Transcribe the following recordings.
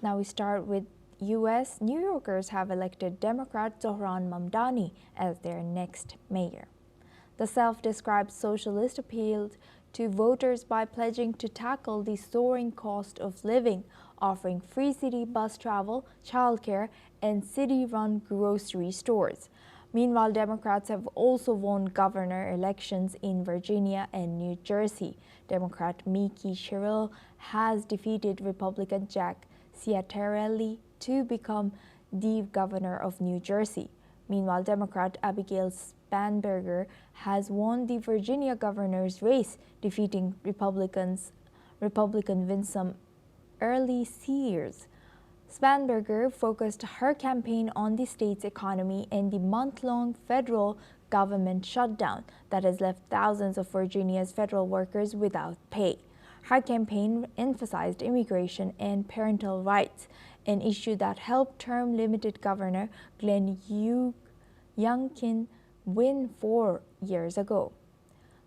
Now we start with U.S. New Yorkers have elected Democrat Zohran Mamdani as their next mayor. The self-described socialist appealed to voters by pledging to tackle the soaring cost of living, offering free city bus travel, childcare, and city-run grocery stores. Meanwhile, Democrats have also won governor elections in Virginia and New Jersey. Democrat Mickey Sherrill has defeated Republican Jack Ciattarelli to become the governor of New Jersey. Meanwhile, Democrat Abigail Spanberger has won the Virginia governor's race, defeating Republican Winsome Early Sears. Spanberger focused her campaign on the state's economy and the month-long federal government shutdown that has left thousands of Virginia's federal workers without pay. Her campaign emphasized immigration and parental rights, an issue that helped term-limited Governor Glenn Youngkin win 4 years ago.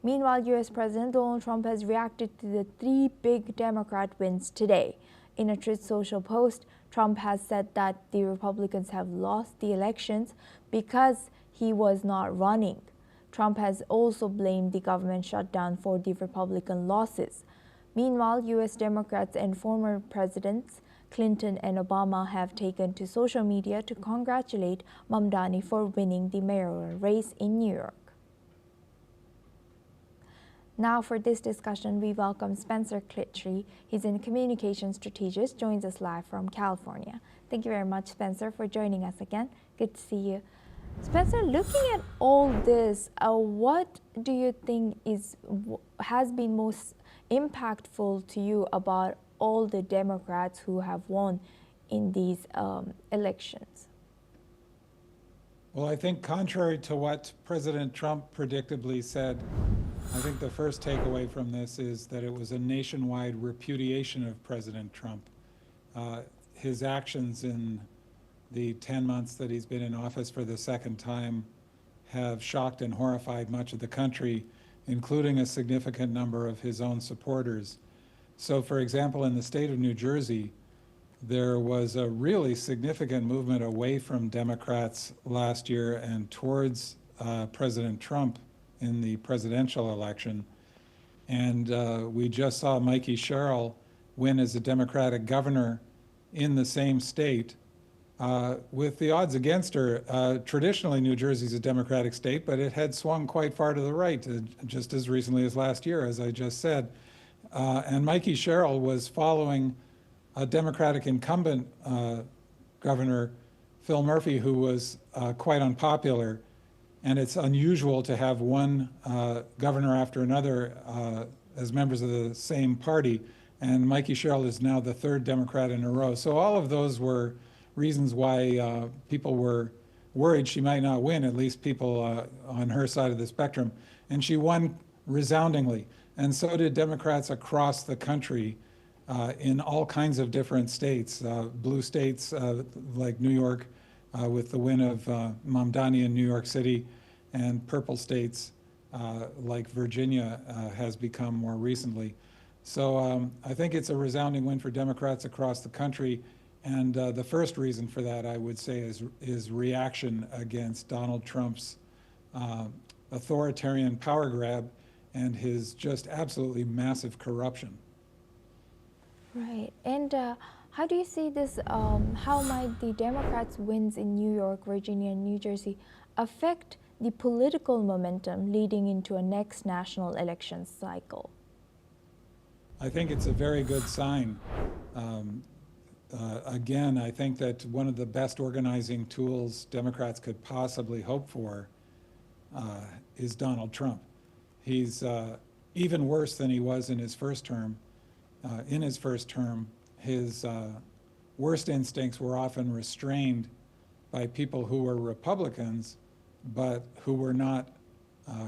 Meanwhile, U.S. President Donald Trump has reacted to the 3 big Democrat wins today. In a Truth Social post, Trump has said that the Republicans have lost the elections because he was not running. Trump has also blamed the government shutdown for the Republican losses. Meanwhile, U.S. Democrats and former presidents Clinton and Obama have taken to social media to congratulate Mamdani for winning the mayoral race in New York. Now for this discussion, we welcome Spencer Clitry. He's a communication strategist, joins us live from California. Thank you very much, Spencer, for joining us again. Good to see you. Spencer, looking at all this, what do you think has been most impactful to you about all the Democrats who have won in these elections? Well, I think contrary to what President Trump predictably said, I think the first takeaway from this is that it was a nationwide repudiation of President Trump. His actions in the 10 months that he's been in office for the second time have shocked and horrified much of the country, including a significant number of his own supporters. So, for example, in the state of New Jersey, there was a really significant movement away from Democrats last year and towards President Trump in the presidential election. And we just saw Mickey Sherrill win as a Democratic governor in the same state with the odds against her. Traditionally, New Jersey's a Democratic state, but it had swung quite far to the right just as recently as last year, as I just said. And Mickey Sherrill was following a Democratic incumbent governor, Phil Murphy, who was quite unpopular. And it's unusual to have one governor after another as members of the same party. And Mickey Sherrill is now the 3rd Democrat in a row. So all of those were reasons why people were worried she might not win, at least people on her side of the spectrum. And she won resoundingly. And so did Democrats across the country in all kinds of different states, blue states like New York, with the win of Mamdani in New York City, and purple states like Virginia has become more recently. So I think it's a resounding win for Democrats across the country. And the first reason for that, I would say, is reaction against Donald Trump's authoritarian power grab and his just absolutely massive corruption. Right. And how do you see this, how might the Democrats' wins in New York, Virginia, and New Jersey affect the political momentum leading into a next national election cycle? I think it's a very good sign. Again, I think that one of the best organizing tools Democrats could possibly hope for is Donald Trump. He's even worse than he was in his first term. In his first term, his worst instincts were often restrained by people who were Republicans, but who were not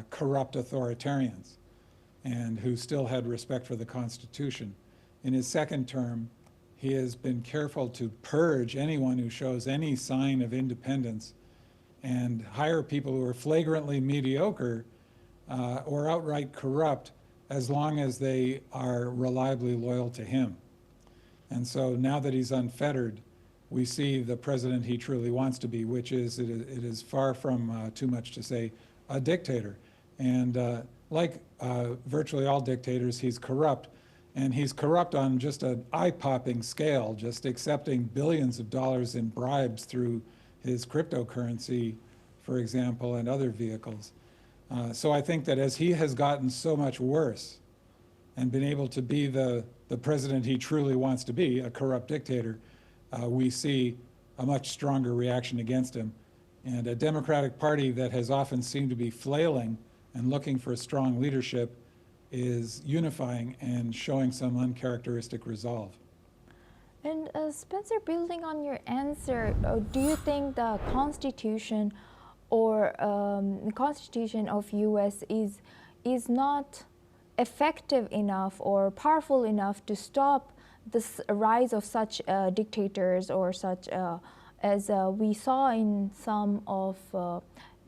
corrupt authoritarians and who still had respect for the Constitution. In his second term, he has been careful to purge anyone who shows any sign of independence and hire people who are flagrantly mediocre or outright corrupt as long as they are reliably loyal to him. And so now that he's unfettered, we see the president he truly wants to be, which is, it is far from too much to say, a dictator. And like virtually all dictators, he's corrupt. And he's corrupt on just an eye-popping scale, just accepting billions of dollars in bribes through his cryptocurrency, for example, and other vehicles. So I think that as he has gotten so much worse and been able to be the president he truly wants to be, a corrupt dictator, we see a much stronger reaction against him. And a Democratic Party that has often seemed to be flailing and looking for a strong leadership is unifying and showing some uncharacteristic resolve. And Spencer, building on your answer, do you think the Constitution or the Constitution of U.S. is not effective enough or powerful enough to stop this rise of such dictators, or such as we saw in some of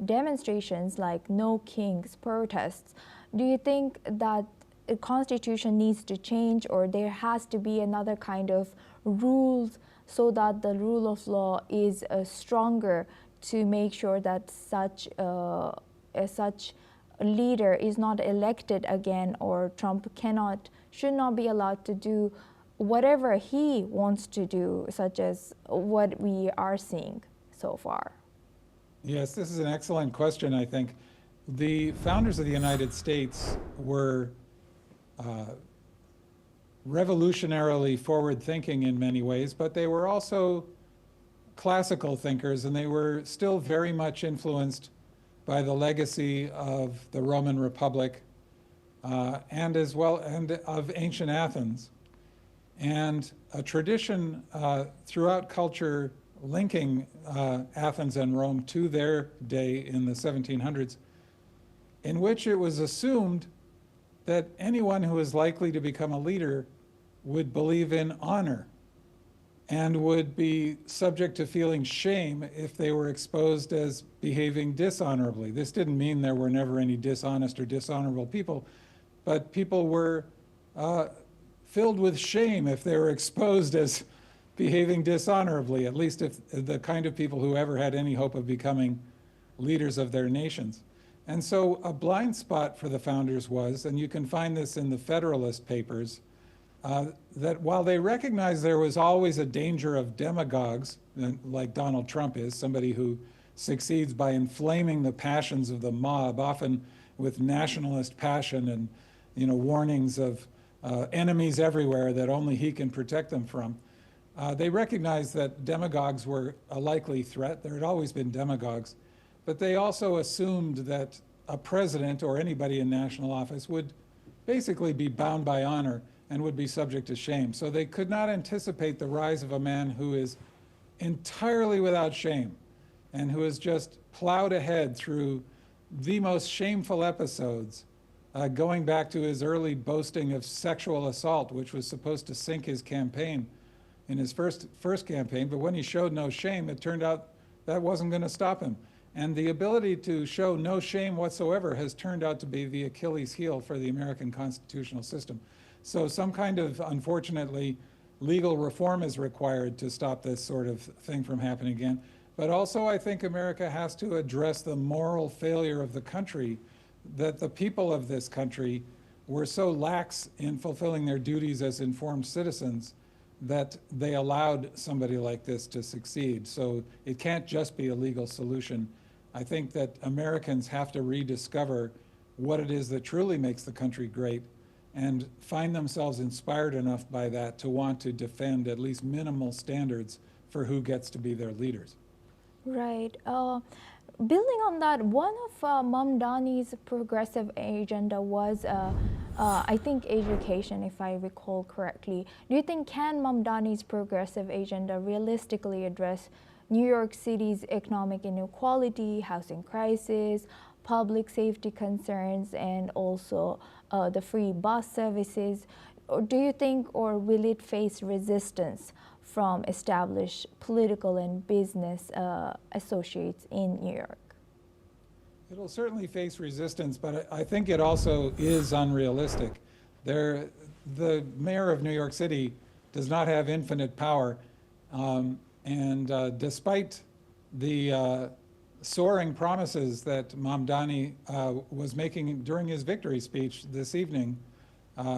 demonstrations like No Kings protests? Do you think that the Constitution needs to change, or there has to be another kind of rules so that the rule of law is stronger to make sure that such a leader is not elected again, or Trump should not be allowed to do whatever he wants to do, such as what we are seeing so far? Yes, this is an excellent question, I think. The founders of the United States were revolutionarily forward-thinking in many ways, but they were also classical thinkers, and they were still very much influenced by the legacy of the Roman Republic and of ancient Athens, and a tradition throughout culture linking Athens and Rome to their day in the 1700s, in which it was assumed that anyone who is likely to become a leader would believe in honor and would be subject to feeling shame if they were exposed as behaving dishonorably. This didn't mean there were never any dishonest or dishonorable people, but people were filled with shame if they were exposed as behaving dishonorably, at least if the kind of people who ever had any hope of becoming leaders of their nations. And so a blind spot for the founders was, and you can find this in the Federalist Papers, that while they recognized there was always a danger of demagogues, like Donald Trump is, somebody who succeeds by inflaming the passions of the mob, often with nationalist passion and warnings of enemies everywhere that only he can protect them from. They recognized that demagogues were a likely threat. There had always been demagogues. But they also assumed that a president or anybody in national office would basically be bound by honor and would be subject to shame. So they could not anticipate the rise of a man who is entirely without shame and who has just plowed ahead through the most shameful episodes, going back to his early boasting of sexual assault, which was supposed to sink his campaign in his first campaign. But when he showed no shame, it turned out that wasn't going to stop him. And the ability to show no shame whatsoever has turned out to be the Achilles heel for the American constitutional system. So some kind of, unfortunately, legal reform is required to stop this sort of thing from happening again. But also I think America has to address the moral failure of the country, that the people of this country were so lax in fulfilling their duties as informed citizens that they allowed somebody like this to succeed. So it can't just be a legal solution. I think that Americans have to rediscover what it is that truly makes the country great and find themselves inspired enough by that to want to defend at least minimal standards for who gets to be their leaders. Right. Building on that, one of Mamdani's progressive agenda was, I think, education, if I recall correctly. Do you think can Mamdani's progressive agenda realistically address New York City's economic inequality, housing crisis, public safety concerns, and also the free bus services? Or do you think, or will it face resistance from established political and business associates in New York? It'll certainly face resistance, but I think it also is unrealistic. The mayor of New York City does not have infinite power. Despite the soaring promises that Mamdani was making during his victory speech this evening,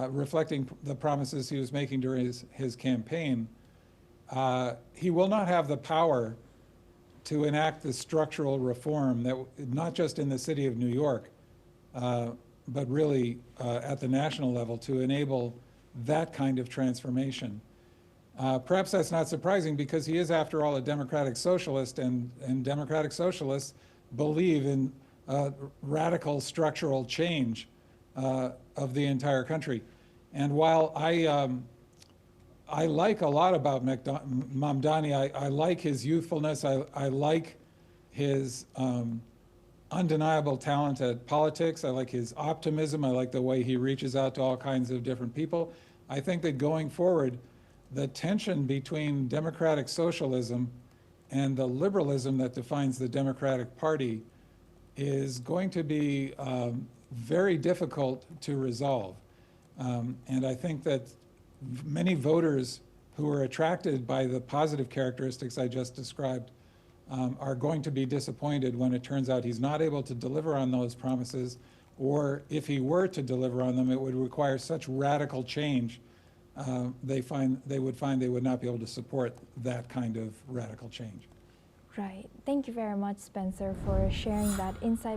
reflecting the promises he was making during his campaign, he will not have the power to enact the structural reform that, not just in the city of New York, but really at the national level, to enable that kind of transformation. Perhaps that's not surprising, because he is, after all, a democratic socialist, and democratic socialists believe in radical structural change of the entire country. And while I like a lot about Mamdani, I like his youthfulness, I like his undeniable talent at politics, I like his optimism, I like the way he reaches out to all kinds of different people. I think that going forward, the tension between democratic socialism and the liberalism that defines the Democratic Party is going to be very difficult to resolve. And I think that many voters who are attracted by the positive characteristics I just described are going to be disappointed when it turns out he's not able to deliver on those promises, or if he were to deliver on them, it would require such radical change they would find they would not be able to support that kind of radical change. Right. Thank you very much, Spencer, for sharing that insight.